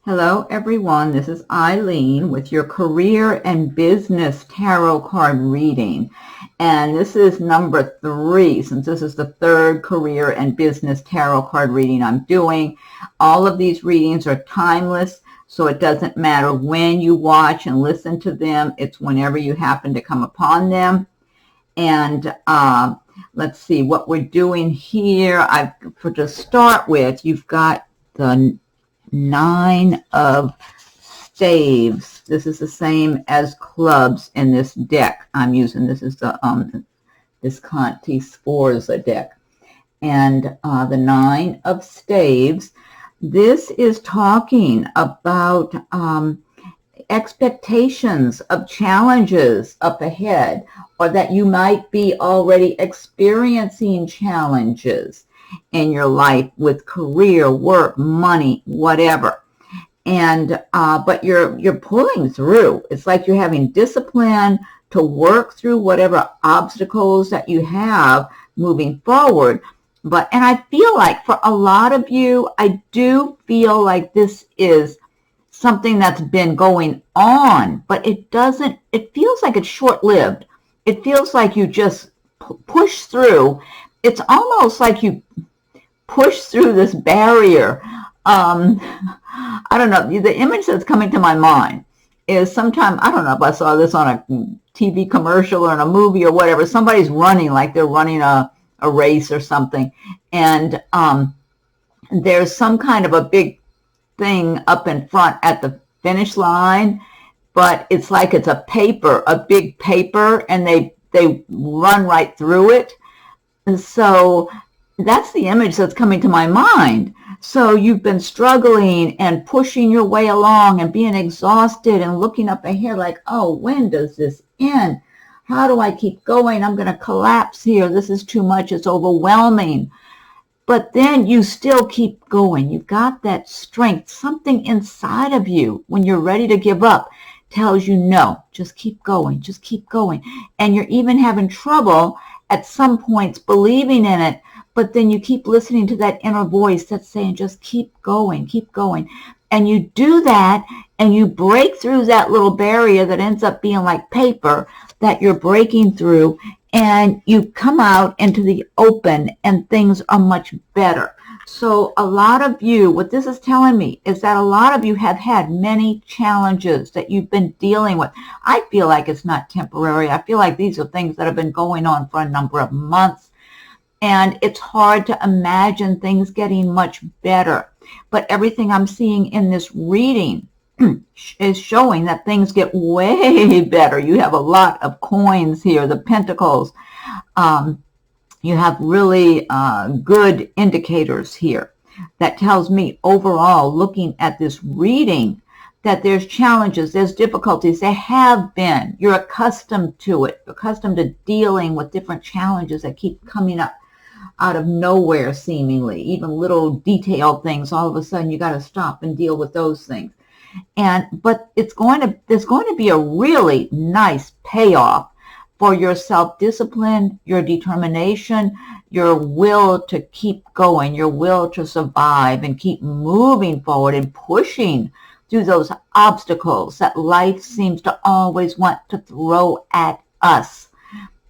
Hello everyone, this is Eileen with your career and business tarot card reading. And this is number 3, since this is the third career and business tarot card reading I'm doing. All of these readings are timeless, so it doesn't matter when you watch and listen to them. It's whenever you happen to come upon them. And let's see what we're doing here. To start with, you've got the 9 of staves. This is the same as clubs in this deck I'm using. This is the Visconti Sforza deck. And the 9 of staves. This is talking about expectations of challenges up ahead, or that you might be already experiencing challenges in your life with career, work, money, whatever. And but you're pulling through. It's like you're having discipline to work through whatever obstacles that you have moving forward. And I feel like for a lot of you, I do feel like this is something that's been going on, but it feels like it's short-lived. It feels like you just push through. It's almost like you push through this barrier. I don't know. The image that's coming to my mind is sometime, I don't know if I saw this on a TV commercial or in a movie or whatever. Somebody's running, like they're running a race or something. And there's some kind of a big thing up in front at the finish line, but it's like it's a big paper, and they run right through it. And so that's the image that's coming to my mind. So you've been struggling and pushing your way along and being exhausted and looking up ahead like, oh, when does this end? How do I keep going? I'm going to collapse here. This is too much. It's overwhelming. But then you still keep going. You've got that strength. Something inside of you, when you're ready to give up, tells you, no, just keep going. Just keep going. And you're even having trouble at some points believing in it. But then you keep listening to that inner voice that's saying, just keep going, keep going. And you do that, and you break through that little barrier that ends up being like paper that you're breaking through, and you come out into the open, and things are much better. So a lot of you, what this is telling me is that a lot of you have had many challenges that you've been dealing with. I feel like it's not temporary. I feel like these are things that have been going on for a number of months. And it's hard to imagine things getting much better. But everything I'm seeing in this reading is showing that things get way better. You have a lot of coins here, the pentacles. You have really good indicators here. That tells me overall, looking at this reading, that there's challenges, there's difficulties. There have been. You're accustomed to it. You're accustomed to dealing with different challenges that keep coming up out of nowhere, seemingly. Even little detailed things, all of a sudden you got to stop and deal with those things. But there's going to be a really nice payoff for your self-discipline, your determination, your will to keep going, your will to survive and keep moving forward and pushing through those obstacles that life seems to always want to throw at us.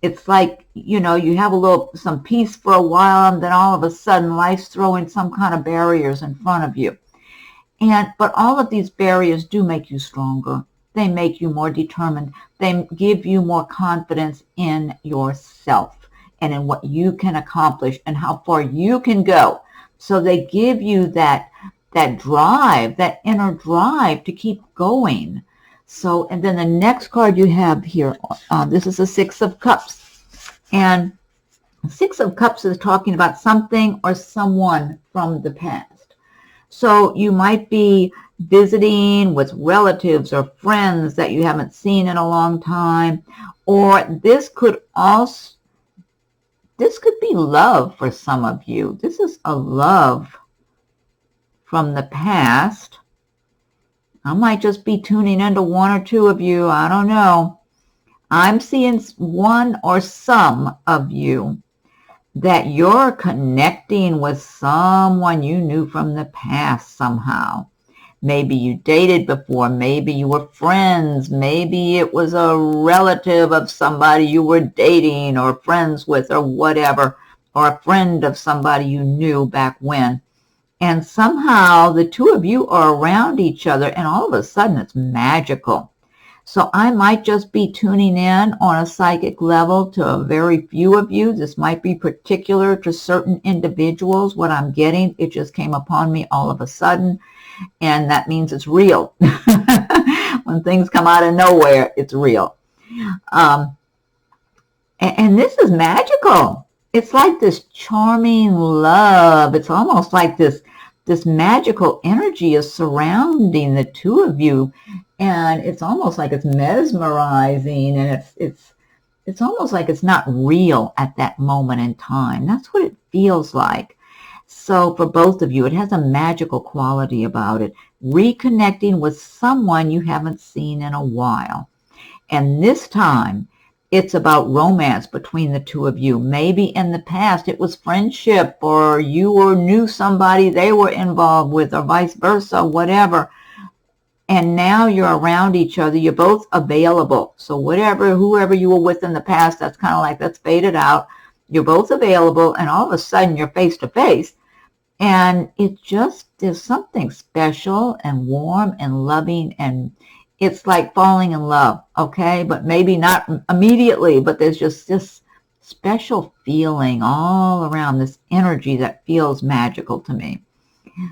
It's like, you know, you have some peace for a while, and then all of a sudden life's throwing some kind of barriers in front of you. But all of these barriers do make you stronger. They make you more determined. They give you more confidence in yourself and in what you can accomplish and how far you can go. So they give you that drive, that inner drive to keep going. So, and then the next card you have here, this is the 6 of Cups. And the 6 of Cups is talking about something or someone from the past. So you might be visiting with relatives or friends that you haven't seen in a long time. Or this could be love for some of you. This is a love from the past. I might just be tuning into one or two of you. I don't know. I'm seeing one or some of you that you're connecting with someone you knew from the past somehow. Maybe you dated before. Maybe you were friends. Maybe it was a relative of somebody you were dating or friends with or whatever, or a friend of somebody you knew back when. And somehow the two of you are around each other, and all of a sudden it's magical. So I might just be tuning in on a psychic level to a very few of you. This might be particular to certain individuals. What I'm getting, it just came upon me all of a sudden, and that means it's real. When things come out of nowhere, it's real. And this is magical. It's like this charming love. It's almost like this magical energy is surrounding the two of you, and it's almost like it's mesmerizing, and it's almost like it's not real at that moment in time. That's what it feels like. So for both of you, it has a magical quality about it. Reconnecting with someone you haven't seen in a while. And this time, it's about romance between the two of you. Maybe in the past it was friendship, or you knew somebody they were involved with, or vice versa, whatever. And now you're around each other. You're both available. So whoever you were with in the past, that's kind of like, that's faded out. You're both available, and all of a sudden you're face to face. And there's something special and warm and loving, and it's like falling in love, okay? But maybe not immediately, but there's just this special feeling all around, this energy that feels magical to me.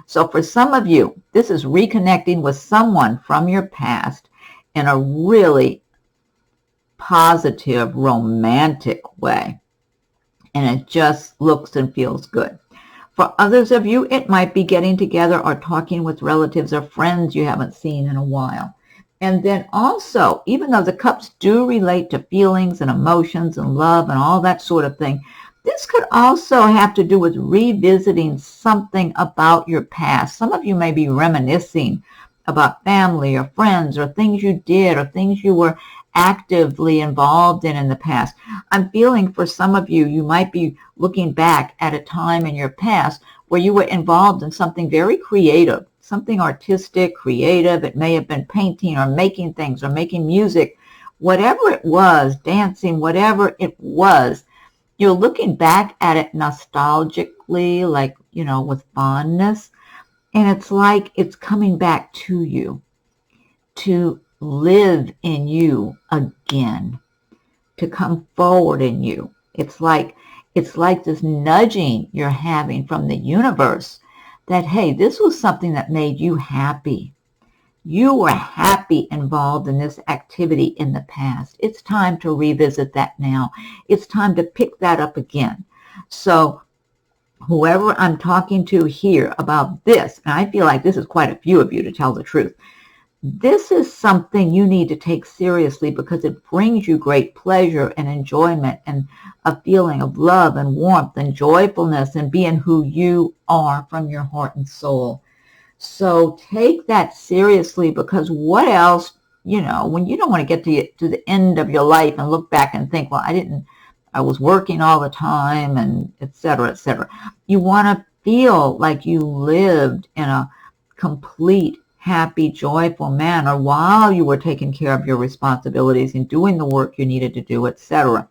So for some of you, this is reconnecting with someone from your past in a really positive, romantic way. And it just looks and feels good. For others of you, it might be getting together or talking with relatives or friends you haven't seen in a while. And then also, even though the cups do relate to feelings and emotions and love and all that sort of thing, this could also have to do with revisiting something about your past. Some of you may be reminiscing about family or friends or things you did or things you were actively involved in the past. I'm feeling for some of you, you might be looking back at a time in your past where you were involved in something very creative, something artistic, creative. It may have been painting or making things or making music, whatever it was, dancing, whatever it was. You're looking back at it nostalgically, like, with fondness. And it's like it's coming back to you, to live in you again, to come forward in you. It's like this nudging you're having from the universe that, hey, this was something that made you happy. You were happy involved in this activity in the past. It's time to revisit that now. It's time to pick that up again. So whoever I'm talking to here about this, and I feel like this is quite a few of you, to tell the truth, this is something you need to take seriously because it brings you great pleasure and enjoyment and a feeling of love and warmth and joyfulness and being who you are from your heart and soul. So take that seriously, because what else, when you don't want to get to the end of your life and look back and think, well, I was working all the time and et cetera, et cetera. You want to feel like you lived in a complete, happy, joyful manner while you were taking care of your responsibilities and doing the work you needed to do, etc.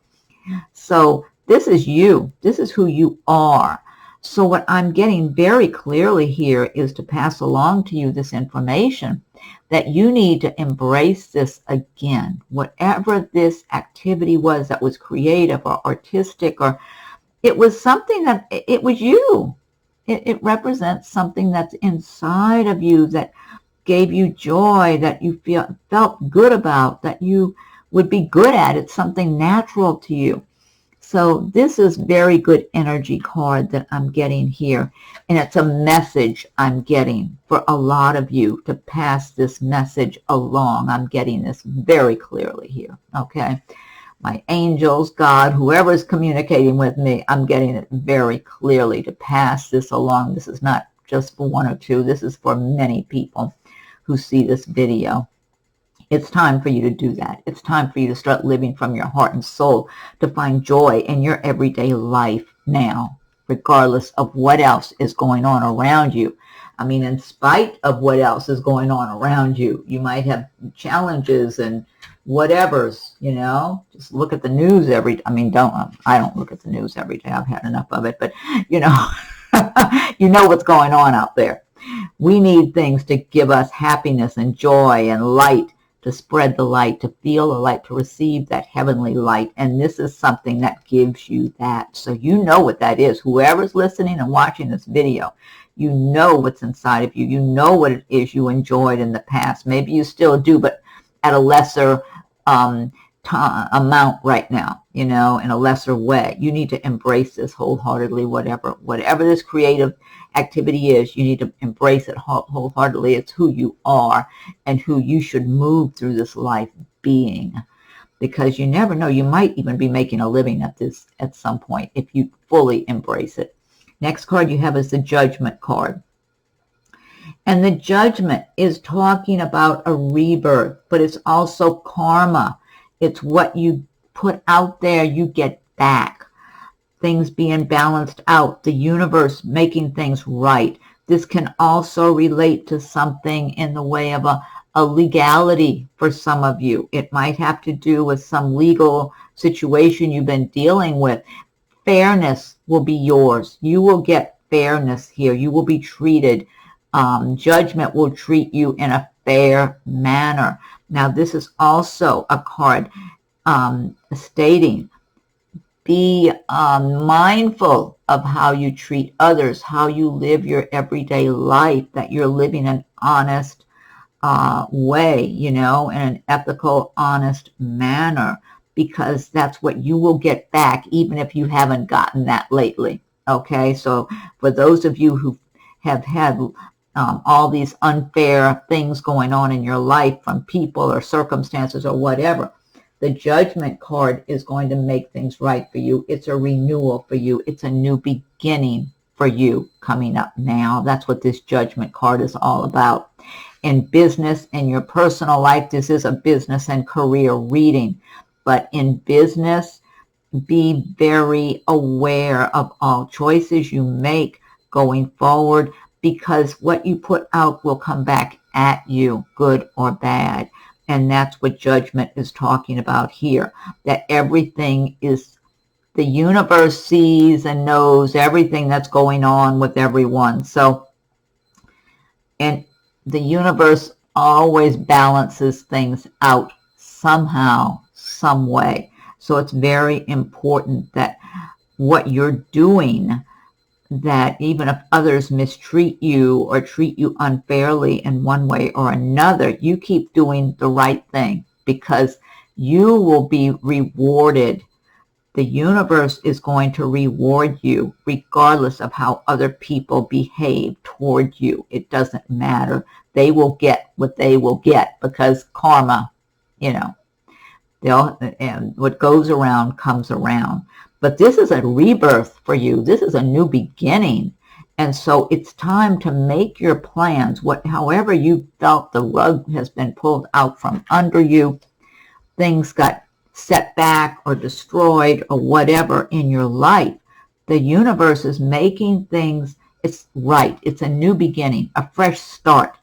So this is you. This is who you are. So what I'm getting very clearly here is to pass along to you this information that you need to embrace this again. Whatever this activity was that was creative or artistic, or it was something that, it was you. It represents something that's inside of you that gave you joy, that you felt good about, that you would be good at. It's something natural to you. So this is very good energy card that I'm getting here. And it's a message I'm getting for a lot of you to pass this message along. I'm getting this very clearly here, okay? My angels, God, whoever's communicating with me, I'm getting it very clearly to pass this along. This is not just for one or two. This is for many people who see this video. It's time for you to do that. It's time for you to start living from your heart and soul, to find joy in your everyday life now, regardless of what else is going on around you. I mean, in spite of what else is going on around you. You might have challenges and whatevers, you know. Just look at the news I don't look at the news every day. I've had enough of it, but you know, you know what's going on out there. We need things to give us happiness and joy and light, to spread the light, to feel the light, to receive that heavenly light. And this is something that gives you that. So you know what that is. Whoever's listening and watching this video, you know what's inside of you. You know what it is you enjoyed in the past. Maybe you still do, but at a lesser amount right now, you know, in a lesser way. You need to embrace this wholeheartedly, whatever this creative activity is. You need to embrace it wholeheartedly. It's who you are and who you should move through this life being, because you never know, you might even be making a living at some point if you fully embrace it. Next card you have is the Judgment card. And the Judgment is talking about a rebirth, but it's also karma. It's what you put out there, you get back. Things being balanced out, the universe making things right. This can also relate to something in the way of a legality for some of you. It might have to do with some legal situation you've been dealing with. Fairness will be yours. You will get fairness here. You will be treated. Judgment will treat you in a fair manner. Now, this is also a card stating, be mindful of how you treat others, how you live your everyday life, that you're living an honest way, you know, in an ethical, honest manner, because that's what you will get back, even if you haven't gotten that lately. Okay, so for those of you who have had all these unfair things going on in your life from people or circumstances or whatever, the Judgment card is going to make things right for you. It's a renewal for you. It's a new beginning for you coming up now. That's what this Judgment card is all about. In business, in your personal life, this is a business and career reading. But in business, be very aware of all choices you make going forward, because what you put out will come back at you, good or bad. And that's what Judgment is talking about here, that everything is, the universe sees and knows everything that's going on with everyone. So, and the universe always balances things out somehow, some way. So it's very important that what you're doing, that even if others mistreat you or treat you unfairly in one way or another, you keep doing the right thing, because you will be rewarded. The universe is going to reward you regardless of how other people behave toward you. It doesn't matter. They will get what they will get, because karma, you know, and what goes around comes around. But this is a rebirth for you. This is a new beginning. And so it's time to make your plans. However you felt the rug has been pulled out from under you, things got set back or destroyed or whatever in your life, the universe is making things, it's right. It's a new beginning, a fresh start.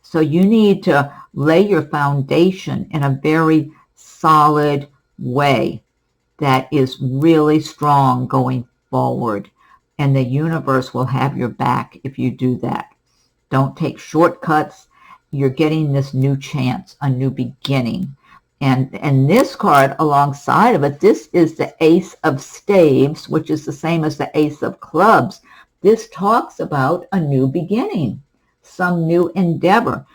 So you need to lay your foundation in a very solid way that is really strong going forward. And the universe will have your back if you do that. Don't take shortcuts. You're getting this new chance, a new beginning. And this card alongside of it, this is the Ace of Staves, which is the same as the Ace of Clubs. This talks about a new beginning, some new endeavor.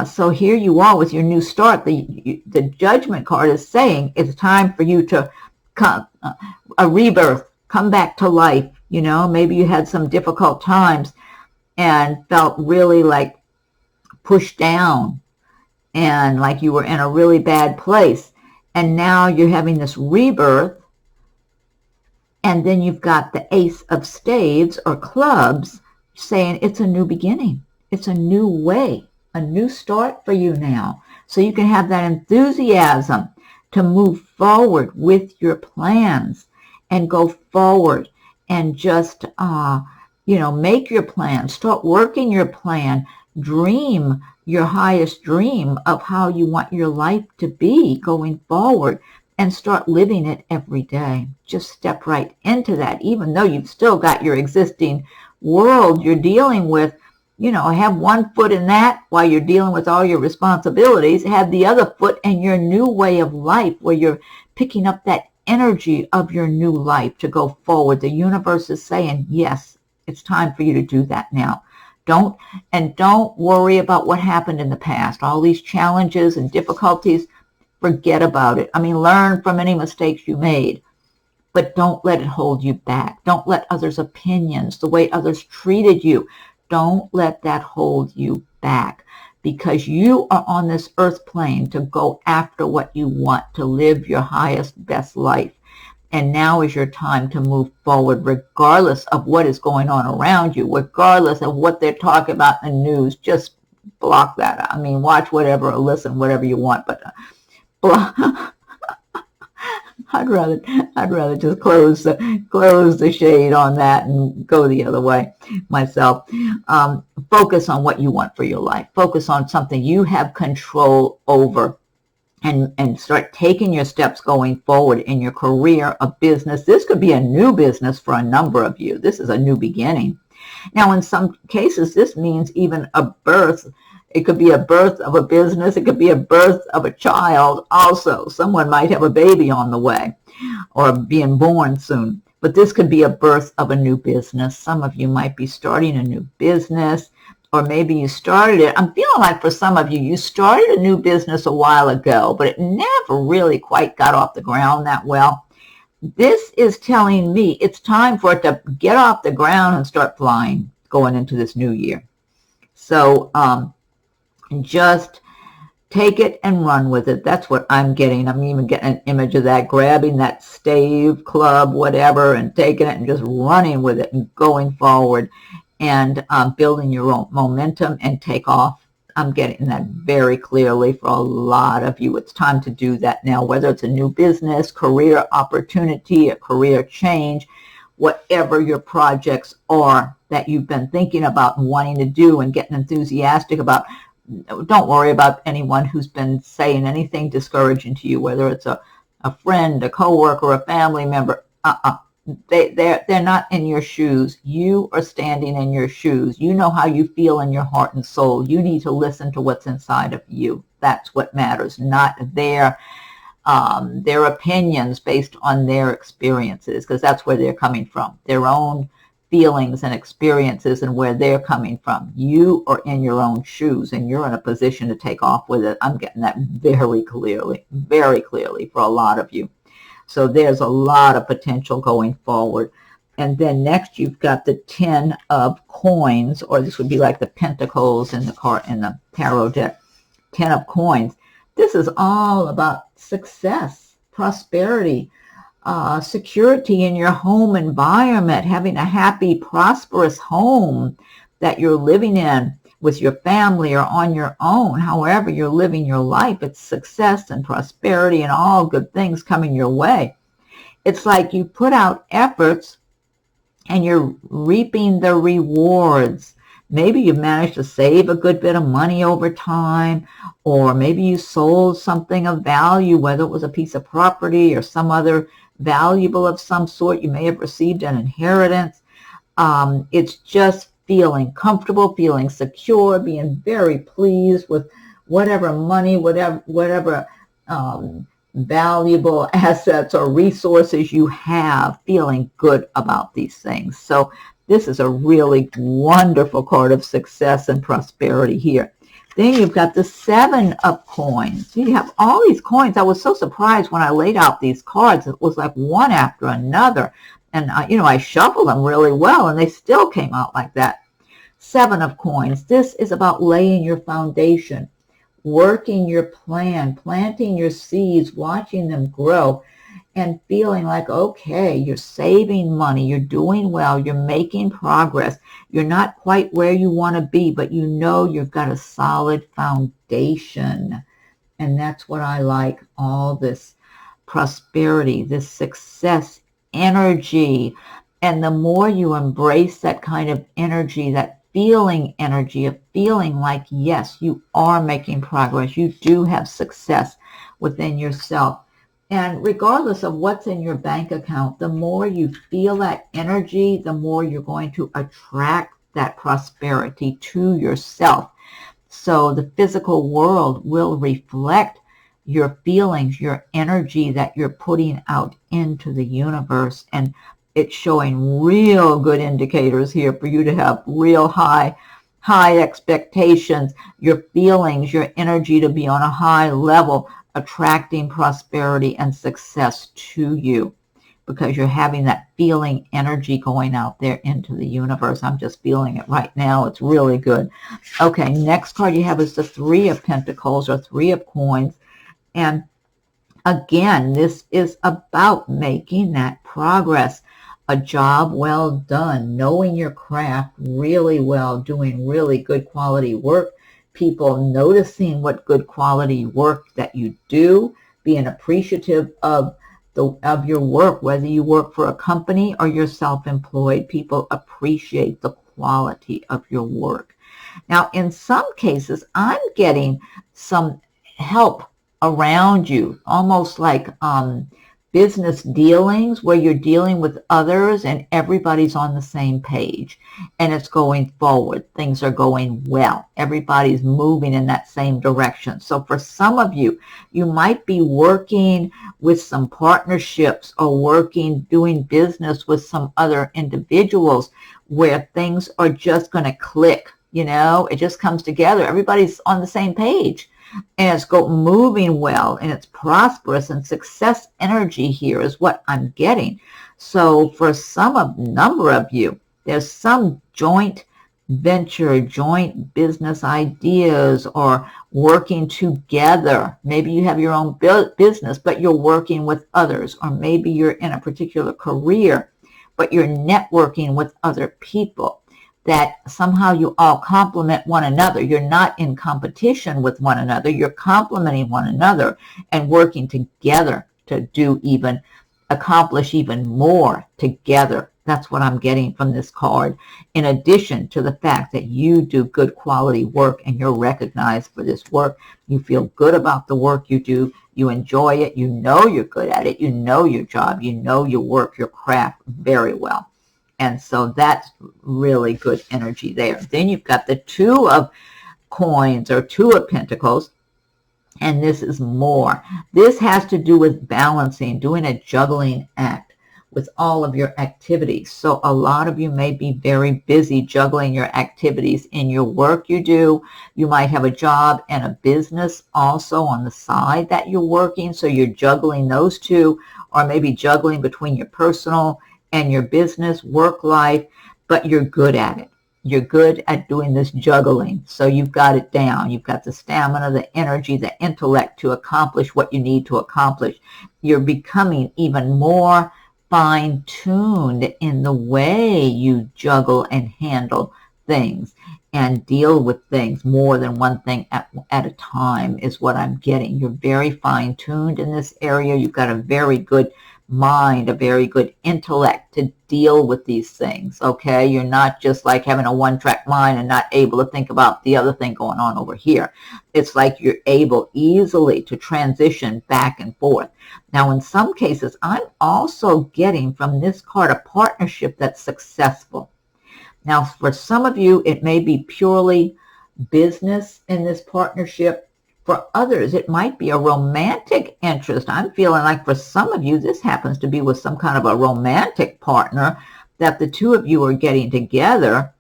So here you are with your new start. The Judgment card is saying it's time for you to come, a rebirth, come back to life. You know, maybe you had some difficult times and felt really like pushed down and like you were in a really bad place. And now you're having this rebirth. And then you've got the Ace of Staves or Clubs saying it's a new beginning. It's a new way, a new start for you now. So you can have that enthusiasm to move forward with your plans and go forward and just make your plan, start working your plan, dream your highest dream of how you want your life to be going forward, and start living it every day. Just step right into that, even though you've still got your existing world you're dealing with. Have one foot in that while you're dealing with all your responsibilities. Have the other foot in your new way of life, where you're picking up that energy of your new life to go forward. The universe is saying, yes, it's time for you to do that now. Don't worry about what happened in the past. All these challenges and difficulties, forget about it. Learn from any mistakes you made, but don't let it hold you back. Don't let others' opinions, the way others treated you, don't let that hold you back, because you are on this earth plane to go after what you want, to live your highest, best life. And now is your time to move forward, regardless of what is going on around you, regardless of what they're talking about in the news. Just block that. Watch whatever or listen whatever you want, but I'd rather just close the shade on that and go the other way myself. Focus on what you want for your life. Focus on something you have control over, and start taking your steps going forward in your career, a business. This could be a new business for a number of you. This is a new beginning. Now, in some cases, this means even a birth. It could be a birth of a business. It could be a birth of a child also. Someone might have a baby on the way or being born soon. But this could be a birth of a new business. Some of you might be starting a new business, or maybe you started it. I'm feeling like for some of you, you started a new business a while ago, but it never really quite got off the ground that well. This is telling me it's time for it to get off the ground and start flying going into this new year. So, just take it and run with it. That's what I'm getting. I'm even getting an image of that, grabbing that stave, club, whatever, and taking it and just running with it and going forward and building your own momentum and take off. I'm getting that very clearly for a lot of you. It's time to do that now, whether it's a new business, career opportunity, a career change, whatever your projects are that you've been thinking about and wanting to do and getting enthusiastic about. Don't worry about anyone who's been saying anything discouraging to you, whether it's a friend, a coworker, a family member. They're not in your shoes. You are standing in your shoes. You know how you feel in your heart and soul. You need to listen to what's inside of you. That's what matters, not their opinions based on their experiences, because that's where they're coming from, their own feelings and experiences and where they're coming from. You are in your own shoes and you're in a position to take off with it. I'm getting that very clearly for a lot of you. So there's a lot of potential going forward. And then next you've got the 10 of coins, or this would be like the pentacles in the tarot deck. 10 of coins. This is all about success, prosperity, security in your home environment, having a happy, prosperous home that you're living in with your family or on your own. However you're living your life, it's success and prosperity and all good things coming your way. It's like you put out efforts and you're reaping the rewards. Maybe you've managed to save a good bit of money over time, or maybe you sold something of value, whether it was a piece of property or some other valuable of some sort. You may have received an inheritance. It's just feeling comfortable, feeling secure, being very pleased with whatever money, whatever valuable assets or resources you have, feeling good about these things. So this is a really wonderful card of success and prosperity here. Then you've got the 7 of coins. You have all these coins. I was so surprised when I laid out these cards. It was like one after another. And, I shuffled them really well, and they still came out like that. 7 of coins. This is about laying your foundation, working your plan, planting your seeds, watching them grow, and feeling like, okay, you're saving money, you're doing well, you're making progress. You're not quite where you want to be, but you know you've got a solid foundation. And that's what I like, all this prosperity, this success energy. And the more you embrace that kind of energy, that feeling energy of feeling like, yes, you are making progress, you do have success within yourself. And regardless of what's in your bank account, the more you feel that energy, the more you're going to attract that prosperity to yourself. So the physical world will reflect your feelings, your energy that you're putting out into the universe. And it's showing real good indicators here for you to have real high expectations, your feelings, your energy to be on a high level, attracting prosperity and success to you, because you're having that feeling energy going out there into the universe. I'm just feeling it right now. It's really good. Okay, next card you have is the Three of Pentacles, or Three of Coins. And again, this is about making that progress. A job well done, knowing your craft really well, doing really good quality work, people noticing what good quality work that you do, being appreciative of your work, whether you work for a company or you're self-employed. People appreciate the quality of your work. Now, in some cases, I'm getting some help around you, almost like business dealings, where you're dealing with others and everybody's on the same page and it's going forward. Things are going well. Everybody's moving in that same direction. So for some of you, you might be working with some partnerships or doing business with some other individuals where things are just going to click. You know, it just comes together. Everybody's on the same page. And it's moving well, and it's prosperous, and success energy here is what I'm getting. So for number of you, there's some joint venture, joint business ideas, or working together. Maybe you have your own business, but you're working with others, or maybe you're in a particular career, but you're networking with other people. That somehow you all complement one another. You're not in competition with one another. You're complementing one another and working together to accomplish even more together. That's what I'm getting from this card. In addition to the fact that you do good quality work and you're recognized for this work, you feel good about the work you do. You enjoy it. You know you're good at it. You know your job. You know your work, your craft very well. And so that's really good energy there. Then you've got the Two of Coins, or Two of Pentacles, and this is more. This has to do with balancing, doing a juggling act with all of your activities. So a lot of you may be very busy juggling your activities in your work you do. You might have a job and a business also on the side that you're working. So you're juggling those two, or maybe juggling between your personal and your business, work life, but you're good at it. You're good at doing this juggling. So you've got it down. You've got the stamina, the energy, the intellect to accomplish what you need to accomplish. You're becoming even more fine-tuned in the way you juggle and handle things and deal with things, more than one thing at a time is what I'm getting. You're very fine-tuned in this area. You've got a very good mind, a very good intellect to deal with these things, okay? You're not just like having a one-track mind and not able to think about the other thing going on over here. It's like you're able easily to transition back and forth. Now, in some cases, I'm also getting from this card a partnership that's successful. Now, for some of you, it may be purely business in this partnership. For others, it might be a romantic interest. I'm feeling like for some of you, this happens to be with some kind of a romantic partner, that the two of you are getting together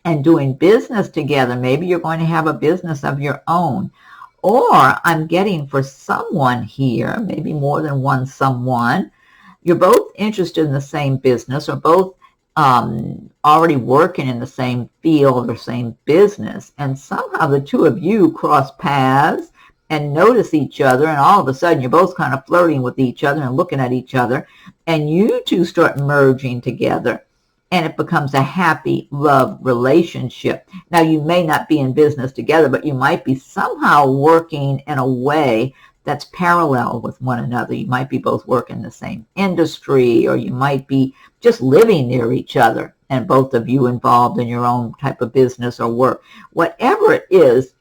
and doing business together. Maybe you're going to have a business of your own. Or I'm getting for someone here, maybe more than one someone, you're both interested in the same business, or both already working in the same field or same business, and somehow the two of you cross paths and notice each other, and all of a sudden you're both kind of flirting with each other and looking at each other, and you two start merging together, and it becomes a happy love relationship. Now, you may not be in business together, but you might be somehow working in a way that's parallel with one another. You might be both working the same industry, or you might be just living near each other and both of you involved in your own type of business or work. Whatever it is,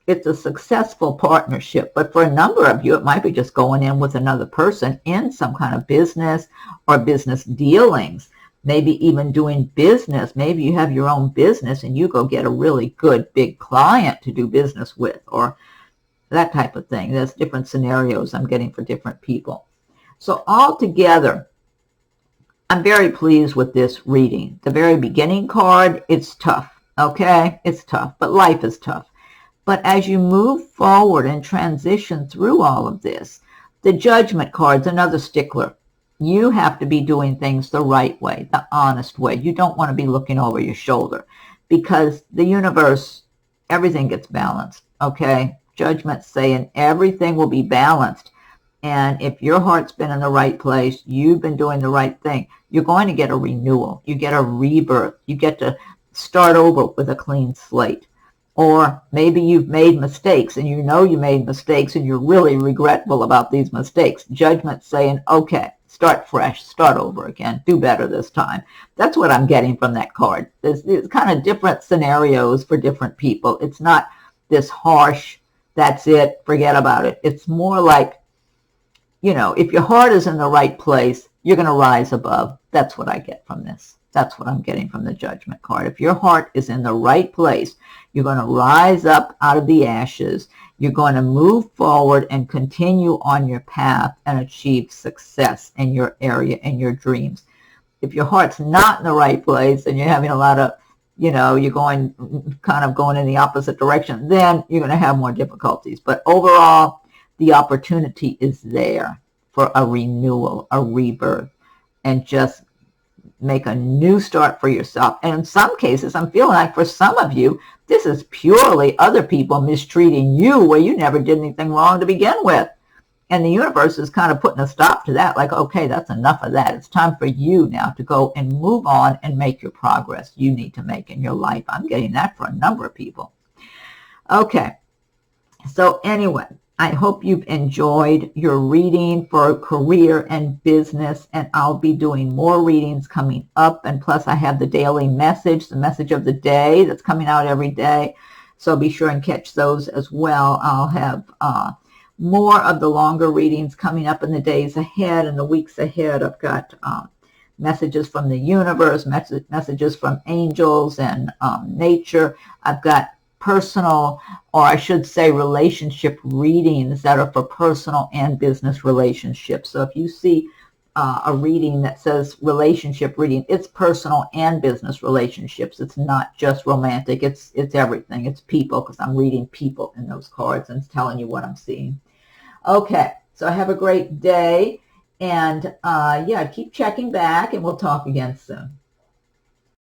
it's a successful partnership. But for a number of you, it might be just going in with another person in some kind of business or business dealings, maybe even doing business. Maybe you have your own business and you go get a really good big client to do business with, or that type of thing. There's different scenarios I'm getting for different people. So altogether, I'm very pleased with this reading. The very beginning card, it's tough, okay? It's tough, but life is tough. But as you move forward and transition through all of this, the Judgment card's another stickler. You have to be doing things the right way, the honest way. You don't want to be looking over your shoulder, because the universe, everything gets balanced, okay? Judgment's saying everything will be balanced. And if your heart's been in the right place, you've been doing the right thing, you're going to get a renewal. You get a rebirth. You get to start over with a clean slate. Or maybe you've made mistakes and you know you made mistakes and you're really regretful about these mistakes. Judgment's saying, okay, start fresh, start over again, do better this time. That's what I'm getting from that card. There's kind of different scenarios for different people. It's not this harsh, that's it, forget about it. It's more like, you know, if your heart is in the right place, you're going to rise above. That's what I get from this. That's what I'm getting from the Judgment card. If your heart is in the right place, you're going to rise up out of the ashes. You're going to move forward and continue on your path and achieve success in your area and your dreams. If your heart's not in the right place and you're having a lot of, you know, you're going in the opposite direction, then you're going to have more difficulties. But overall, the opportunity is there for a renewal, a rebirth, and just make a new start for yourself. And in some cases, I'm feeling like for some of you, this is purely other people mistreating you where you never did anything wrong to begin with. And the universe is kind of putting a stop to that, like, okay, that's enough of that. It's time for you now to go and move on and make your progress you need to make in your life. I'm getting that for a number of people. Okay, so anyway, I hope you've enjoyed your reading for career and business, and I'll be doing more readings coming up. And plus, I have the daily message, the message of the day that's coming out every day. So be sure and catch those as well. I'll have more of the longer readings coming up in the days ahead and the weeks ahead. I've got messages from the universe, messages from angels and nature. I've got personal, or I should say relationship readings that are for personal and business relationships. So if you see a reading that says relationship reading, it's personal and business relationships. It's not just romantic. It's everything. It's people, because I'm reading people in those cards and telling you what I'm seeing. Okay, so have a great day, and yeah, keep checking back, and we'll talk again soon.